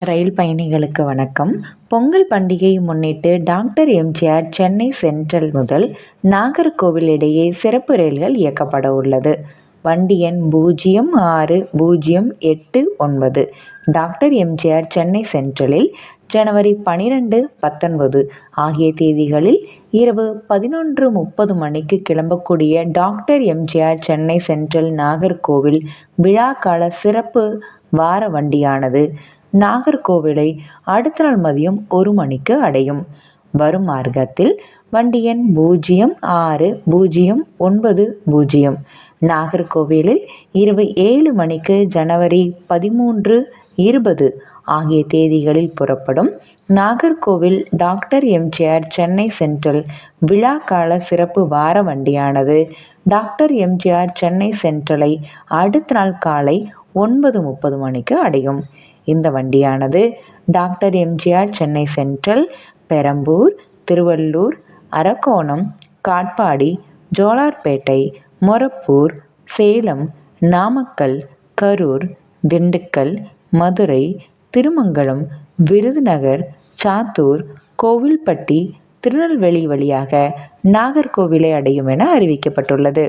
ரயில் பயணிகளுக்கு வணக்கம். பொங்கல் பண்டிகையை முன்னிட்டு டாக்டர் எம்ஜிஆர் சென்னை சென்ட்ரல் முதல் நாகர்கோவில் இடையே சிறப்பு ரயில்கள் இயக்கப்பட உள்ளது. வண்டி எண் 060809. டாக்டர் எம்ஜிஆர் சென்னை சென்ட்ரலில் ஜனவரி 12, 19 ஆகிய தேதிகளில் இரவு 11:30 மணிக்கு கிளம்பக்கூடிய டாக்டர் எம்ஜிஆர் சென்னை சென்ட்ரல் நாகர்கோவில் விழாக்கால சிறப்பு வார வண்டியானது நாகர்கோவிலை அடுத்த நாள் மதியம் 1 மணிக்கு அடையும். வரும் மார்க்கத்தில் வண்டி எண் 0609. நாகர்கோவிலில் இரவு 7 மணிக்கு ஜனவரி 13, 20 ஆகிய தேதிகளில் புறப்படும் நாகர்கோவில் டாக்டர் எம்ஜிஆர் சென்னை சென்ட்ரல் விழாக்கால சிறப்பு வார வண்டியானது டாக்டர் எம்ஜிஆர் சென்னை சென்ட்ரலை அடுத்த நாள் காலை 9:30 மணிக்கு அடையும். இந்த வண்டியானது டாக்டர் எம்ஜிஆர் சென்னை சென்ட்ரல், பெரம்பூர், திருவள்ளூர், அரக்கோணம், காட்பாடி, ஜோலார்பேட்டை, மொரப்பூர், சேலம், நாமக்கல், கரூர், திண்டுக்கல், மதுரை, திருமங்கலம், விருதுநகர், சாத்தூர், கோவில்பட்டி, திருநெல்வேலி வழியாக நாகர்கோவிலை அடையும் என அறிவிக்கப்பட்டுள்ளது.